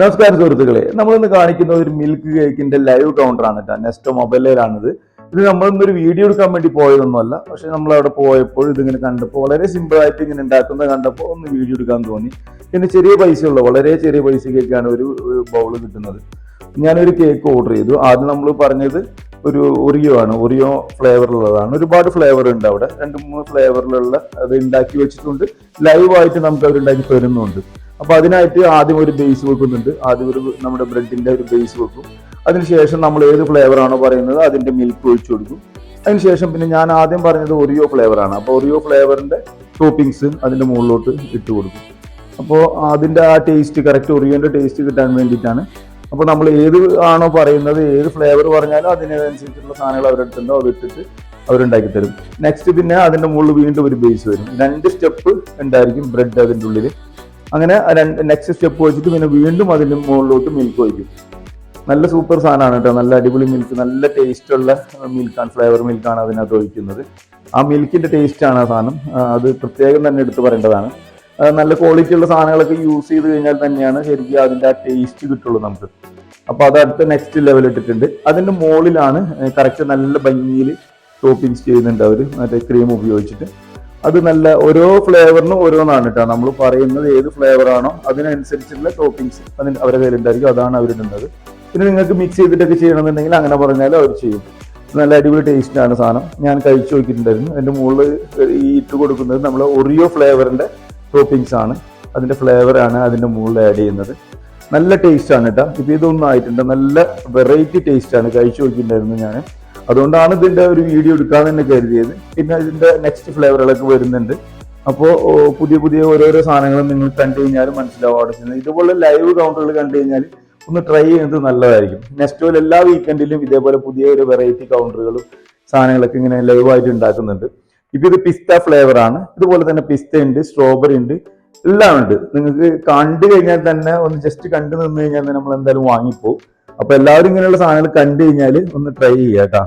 നമസ്കാരം സുഹൃത്തുക്കളെ, നമ്മളിന്ന് കാണിക്കുന്ന ഒരു മിൽക്ക് കേക്കിന്റെ ലൈവ് കൗണ്ടർ ആണ് കേട്ടോ. നെസ്റ്റോ മൊബൈലിലാണിത്. ഇത് നമ്മളിന്നൊരു വീഡിയോ എടുക്കാൻ വേണ്ടി പോയതൊന്നുമല്ല. പക്ഷെ നമ്മൾ അവിടെ പോയപ്പോൾ ഇതിങ്ങനെ കണ്ടപ്പോൾ വളരെ സിമ്പിൾ ആയിട്ട് ഇങ്ങനെ ഉണ്ടാക്കുന്നത് കണ്ടപ്പോൾ ഒന്ന് വീഡിയോ എടുക്കാൻ തോന്നി. പിന്നെ ചെറിയ പൈസയുള്ള വളരെ ചെറിയ പൈസയ്ക്കൊക്കെയാണ് ഒരു ബൗൾ കിട്ടുന്നത്. ഞാനൊരു കേക്ക് ഓർഡർ ചെയ്തു. ആദ്യം നമ്മൾ പറഞ്ഞത് ഒരു ഒറിയോ ആണ്. ഒറിയോ ഫ്ലേവറിലുള്ളതാണ്. ഒരുപാട് ഫ്ലേവർ ഉണ്ട് അവിടെ, 2-3 ഫ്ലേവറിലുള്ള അത് ഉണ്ടാക്കി വെച്ചിട്ടുണ്ട്. ലൈവായിട്ട് നമുക്ക് അവരുണ്ടാക്കി തരുന്നുണ്ട്. അപ്പൊ അതിനായിട്ട് ആദ്യം ഒരു ബേസ് വെക്കുന്നുണ്ട്. ആദ്യം നമ്മുടെ ബ്രെഡിന്റെ ഒരു ബേസ് വെക്കും. അതിനുശേഷം നമ്മൾ ഏത് ഫ്ലേവർ ആണോ പറയുന്നത് അതിന്റെ മിൽക്ക് ഒഴിച്ചു കൊടുക്കും. അതിനുശേഷം പിന്നെ ഞാൻ ആദ്യം പറഞ്ഞത് ഒറിയോ ഫ്ലേവർ ആണ്. അപ്പോൾ ഒറിയോ ഫ്ലേവറിന്റെ ടോപ്പിങ്സ് അതിന്റെ മുകളിലോട്ട് ഇട്ട് കൊടുക്കും. അപ്പോൾ അതിന്റെ ആ ടേസ്റ്റ് കറക്റ്റ് ഒറിയോന്റെ ടേസ്റ്റ് കിട്ടാൻ വേണ്ടിയിട്ടാണ്. അപ്പോൾ നമ്മൾ ഏത് ആണോ പറയുന്നത്, ഏത് ഫ്ലേവർ പറഞ്ഞാലും അതിനനുസരിച്ചുള്ള സാധനങ്ങൾ അവരെടുത്തുണ്ടോ അത് ഇട്ടിട്ട് അവരുണ്ടാക്കി തരും. നെക്സ്റ്റ് പിന്നെ അതിന്റെ മുകളിൽ വീണ്ടും ഒരു ബേസ് വരും. 2 സ്റ്റെപ്പ് ഉണ്ടായിരിക്കും ബ്രെഡ് അതിൻ്റെ ഉള്ളിൽ. അങ്ങനെ നെക്സ്റ്റ് സ്റ്റെപ്പ് വെച്ചിട്ട് പിന്നെ വീണ്ടും അതിൻ്റെ മുകളിലോട്ട് മിൽക്ക് ഒഴിക്കും. നല്ല സൂപ്പർ സാധനമാണ് കേട്ടോ. നല്ല അടിപൊളി മിൽക്ക്, നല്ല ടേസ്റ്റുള്ള മിൽക്കാണ്, ഫ്ലേവർ മിൽക്കാണ് അതിനകത്ത് ഒഴിക്കുന്നത്. ആ മിൽക്കിന്റെ ടേസ്റ്റ് ആണ് ആ സാധനം. അത് പ്രത്യേകം തന്നെ എടുത്ത് പറയേണ്ടതാണ്. നല്ല ക്വാളിറ്റി ഉള്ള സാധനങ്ങളൊക്കെ യൂസ് ചെയ്ത് കഴിഞ്ഞാൽ തന്നെയാണ് ശരിക്കും അതിൻ്റെ ആ ടേസ്റ്റ് കിട്ടുള്ളൂ നമുക്ക്. അപ്പോൾ അത് അടുത്ത നെക്സ്റ്റ് ലെവൽ ഇട്ടിട്ടുണ്ട്. അതിൻ്റെ മുകളിലാണ് കറക്റ്റ് നല്ല ഭംഗിയിൽ ടോപ്പിങ്സ് ചെയ്യുന്നുണ്ട് അവർ, മറ്റേ ക്രീം ഉപയോഗിച്ചിട്ട്. അത് നല്ല ഓരോ ഫ്ലേവറിനും ഓരോന്നാണ് കേട്ടോ. നമ്മൾ പറയുന്നത് ഏത് ഫ്ലേവർ ആണോ അതിനനുസരിച്ചുള്ള ടോപ്പിങ്സ് അതിന് അവരുടെ കയ്യിലുണ്ടായിരിക്കും, അതാണ് അവരിടുന്നത്. പിന്നെ നിങ്ങൾക്ക് മിക്സ് ചെയ്തിട്ടൊക്കെ ചെയ്യണമെന്നുണ്ടെങ്കിൽ അങ്ങനെ പറഞ്ഞാലും അവർ ചെയ്യും. നല്ല അടിപൊളി ടേസ്റ്റാണ് സാധനം. ഞാൻ കഴിച്ചു നോക്കിയിട്ടുണ്ടായിരുന്നു. അതിൻ്റെ മുകളിൽ ഈ ഇട്ട് കൊടുക്കുന്നത് നമ്മൾ ഒറിയോ ഫ്ലേവറിൻ്റെ ടോപ്പിങ്സ് ആണ്. അതിൻ്റെ ഫ്ലേവറാണ് അതിൻ്റെ മുകളിൽ ആഡ് ചെയ്യുന്നത്. നല്ല ടേസ്റ്റാണ് കേട്ടോ. ഇപ്പോൾ ഇതൊന്നും ആയിട്ടുണ്ട്, നല്ല വെറൈറ്റി ടേസ്റ്റാണ്. കഴിച്ചു നോക്കിയിട്ടുണ്ടായിരുന്നു ഞാൻ. അതുകൊണ്ടാണ് ഇതിന്റെ ഒരു വീഡിയോ എടുക്കാന്ന് തന്നെ കരുതിയത്. പിന്നെ ഇതിന്റെ നെക്സ്റ്റ് ഫ്ലേവറുകളൊക്കെ വരുന്നുണ്ട്. അപ്പോൾ പുതിയ പുതിയ ഓരോരോ സാധനങ്ങളും നിങ്ങൾ കണ്ടു കഴിഞ്ഞാൽ മനസ്സിലാവും അവിടെ ചെന്ന്. ഇതുപോലെ ലൈവ് കൗണ്ടറുകൾ കണ്ടു കഴിഞ്ഞാൽ ഒന്ന് ട്രൈ ചെയ്യുന്നത് നല്ലതായിരിക്കും. നെക്സ്റ്റ് എല്ലാ വീക്കെൻഡിലും ഇതേപോലെ പുതിയ ഒരു വെറൈറ്റി കൗണ്ടറുകളും സാധനങ്ങളൊക്കെ ഇങ്ങനെ ലൈവായിട്ട് ഉണ്ടാക്കുന്നുണ്ട്. ഇപ്പൊ ഇത് പിസ്ത ഫ്ലേവർ ആണ്. ഇതുപോലെ തന്നെ പിസ്ത ഉണ്ട്, സ്ട്രോബെറി ഉണ്ട്, എല്ലാം ഉണ്ട്. നിങ്ങൾക്ക് കണ്ടു കഴിഞ്ഞാൽ തന്നെ ഒന്ന് ജസ്റ്റ് കണ്ടു നിന്ന് കഴിഞ്ഞാൽ നമ്മൾ എന്തായാലും വാങ്ങിപ്പോവും. അപ്പൊ എല്ലാവരും ഇങ്ങനെയുള്ള സാധനങ്ങൾ കണ്ടു കഴിഞ്ഞാൽ ഒന്ന് ട്രൈ ചെയ്യാം കേട്ടോ.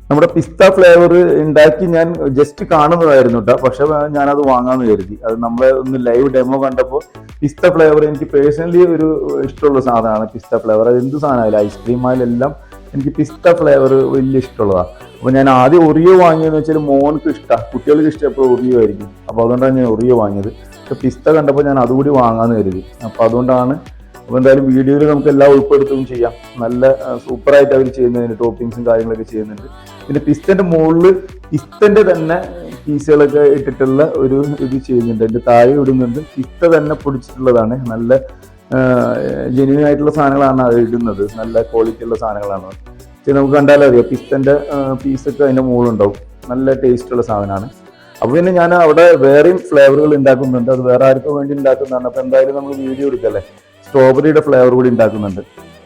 നമ്മുടെ പിസ്ത ഫ്ലേവർ ഉണ്ടാക്കി ഞാൻ ജസ്റ്റ് കാണുന്നതായിരുന്നു കേട്ടോ. പക്ഷെ ഞാനത് വാങ്ങാന്ന് കരുതി. അത് നമ്മളെ ഒന്ന് ലൈവ് ഡെമോ കണ്ടപ്പോൾ പിസ്ത ഫ്ലേവർ എനിക്ക് പേഴ്സണലി ഒരു ഇഷ്ടമുള്ള സാധനമാണ് പിസ്ത ഫ്ലേവർ. അത് എന്ത് സാധനമായാലും ഐസ്ക്രീം ആയാലെല്ലാം എനിക്ക് പിസ്ത ഫ്ലേവർ വലിയ ഇഷ്ടമുള്ളതാണ്. അപ്പോൾ ഞാൻ ആദ്യം ഒറിയോ വാങ്ങിയെന്ന് വെച്ചാൽ മോൾക്ക് ഇഷ്ടമാണ്, കുട്ടികൾക്ക് ഇഷ്ടം എപ്പോഴും ഒറിയോ ആയിരിക്കും. അപ്പോൾ അതുകൊണ്ടാണ് ഞാൻ ഒറിയോ വാങ്ങിയത്. പക്ഷെ പിസ്ത കണ്ടപ്പോൾ ഞാൻ അതുകൂടി വാങ്ങാമെന്ന് കരുതി. അപ്പോൾ അതുകൊണ്ടാണ്. അപ്പോൾ എന്തായാലും വീഡിയോയിൽ നമുക്ക് എല്ലാം ഉൾപ്പെടുത്തുകയും ചെയ്യാം. നല്ല സൂപ്പറായിട്ട് അവർ ചെയ്യുന്നതിന് ടോപ്പിങ്സും കാര്യങ്ങളൊക്കെ ചെയ്യുന്നുണ്ട്. പിന്നെ പിസ്തന്റെ മുകളിൽ പിസ്തന്റെ തന്നെ പീസുകളൊക്കെ ഇട്ടിട്ടുള്ള ഒരു ഇത് ചെയ്യുന്നുണ്ട്. അതിന്റെ താഴെ ഇടുന്നുണ്ട്. പിസ്ത തന്നെ പൊടിച്ചിട്ടുള്ളതാണ്. നല്ല ജെന്യൂൻ ആയിട്ടുള്ള സാധനങ്ങളാണ് അത് ഇടുന്നത്. നല്ല ക്വാളിറ്റി ഉള്ള സാധനങ്ങളാണ്. നമുക്ക് കണ്ടാലും അറിയാം പിസ്തന്റെ പീസൊക്കെ അതിന്റെ മുകളിലുണ്ടാവും. നല്ല ടേസ്റ്റുള്ള സാധനമാണ്. അപ്പോൾ പിന്നെ ഞാൻ അവിടെ വേറെയും ഫ്ലേവറുകൾ ഉണ്ടാക്കുന്നുണ്ട്. അത് വേറെ ആർക്കും വേണ്ടി ഉണ്ടാക്കുന്നതാണ്. അപ്പോൾ എന്തായാലും നമ്മൾ വീഡിയോ എടുക്കല്ലേ. സ്ട്രോബെറിയുടെ ഫ്ലേവർ കൂടി ഉണ്ടാക്കുന്നുണ്ട്.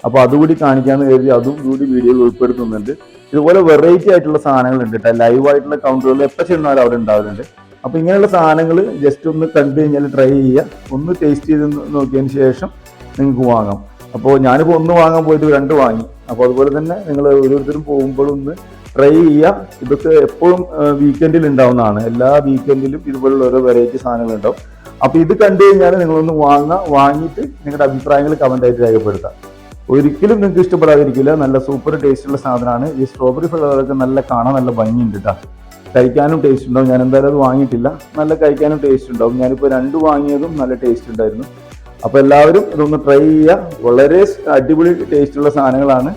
അപ്പോൾ അതുകൂടി കാണിക്കാന്ന് കരുതി അതും കൂടി വീഡിയോയിൽ ഉൾപ്പെടുത്തുന്നുണ്ട്. ഇതുപോലെ വെറൈറ്റി ആയിട്ടുള്ള സാധനങ്ങൾ ഉണ്ട് കേട്ടോ. ലൈവായിട്ടുള്ള കൗണ്ടറുകൾ എപ്പോൾ ചെന്നാലും അവിടെ ഉണ്ടാവലുണ്ട്. അപ്പോൾ ഇങ്ങനെയുള്ള സാധനങ്ങൾ ജസ്റ്റ് ഒന്ന് കണ്ടു കഴിഞ്ഞാൽ ട്രൈ ചെയ്യുക. ഒന്ന് ടേസ്റ്റ് ചെയ്ത് നോക്കിയതിന് ശേഷം നിങ്ങൾക്ക് വാങ്ങാം. അപ്പോൾ ഞാനിപ്പോൾ 1 വാങ്ങാൻ പോയിട്ട് 2 വാങ്ങി. അപ്പോൾ അതുപോലെ തന്നെ നിങ്ങൾ ഓരോരുത്തരും പോകുമ്പോഴൊന്ന് ട്രൈ ചെയ്യുക. ഇതൊക്കെ എപ്പോഴും വീക്കെൻഡിൽ ഉണ്ടാവുന്നതാണ്. എല്ലാ വീക്കെൻഡിലും ഇതുപോലുള്ള ഓരോ വെറൈറ്റി സാധനങ്ങൾ ഉണ്ടാവും. അപ്പോൾ ഇത് കണ്ടു കഴിഞ്ഞാൽ നിങ്ങളൊന്ന് വാങ്ങിയിട്ട് നിങ്ങളുടെ അഭിപ്രായങ്ങൾ കമൻ്റായിട്ട് രേഖപ്പെടുത്താം. ഒരിക്കലും നിങ്ങൾക്ക് ഇഷ്ടപ്പെടാതിരിക്കില്ല. നല്ല സൂപ്പർ ടേസ്റ്റുള്ള സാധനമാണ്. ഈ സ്ട്രോബെറി ഫ്ലേവറൊക്കെ നല്ല കാണാൻ നല്ല ഭംഗിയുണ്ട് കേട്ടോ. കഴിക്കാനും ടേസ്റ്റ് ഉണ്ടാവും. ഞാൻ എന്തായാലും അത് വാങ്ങിയിട്ടില്ല. നല്ല കഴിക്കാനും ടേസ്റ്റ് ഉണ്ടാവും. ഞാനിപ്പോൾ 2 വാങ്ങിയതും നല്ല ടേസ്റ്റ് ഉണ്ടായിരുന്നു. അപ്പോൾ എല്ലാവരും ഇതൊന്ന് ട്രൈ ചെയ്യുക. വളരെ അടിപൊളി ടേസ്റ്റുള്ള സാധനങ്ങളാണ്.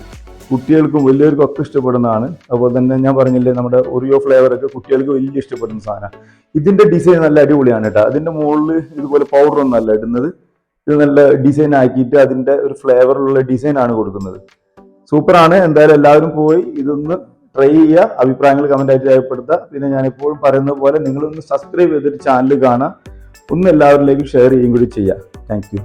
കുട്ടികൾക്കും വലിയവർക്കും ഒക്കെ ഇഷ്ടപ്പെടുന്നതാണ്. അതുപോലെ തന്നെ ഞാൻ പറഞ്ഞില്ലേ നമ്മുടെ ഒറിയോ ഫ്ലേവറൊക്കെ കുട്ടികൾക്ക് വലിയ ഇഷ്ടപ്പെടുന്ന സാധനമാണ്. ഇതിന്റെ ഡിസൈൻ നല്ല അടിപൊളിയാണ് കേട്ടോ. അതിന്റെ മുകളിൽ ഇതുപോലെ പൗഡറൊന്നും അല്ല ഇടുന്നത്. ഇത് നല്ല ഡിസൈൻ ആക്കിയിട്ട് അതിന്റെ ഒരു ഫ്ലേവറിലുള്ള ഡിസൈനാണ് കൊടുക്കുന്നത്. സൂപ്പറാണ്. എന്തായാലും എല്ലാവരും പോയി ഇതൊന്ന് ട്രൈ ചെയ്യുക. അഭിപ്രായങ്ങൾ കമൻ്റായിട്ട് രേഖപ്പെടുത്തുക. പിന്നെ ഞാനിപ്പോഴും പറയുന്നത് പോലെ നിങ്ങളൊന്ന് സബ്സ്ക്രൈബ് ചെയ്തിട്ട് ചാനൽ കാണുക. ഒന്ന് എല്ലാവരിലേക്കും ഷെയർ ചെയ്യുകയും കൂടി ചെയ്യുക. Thank you.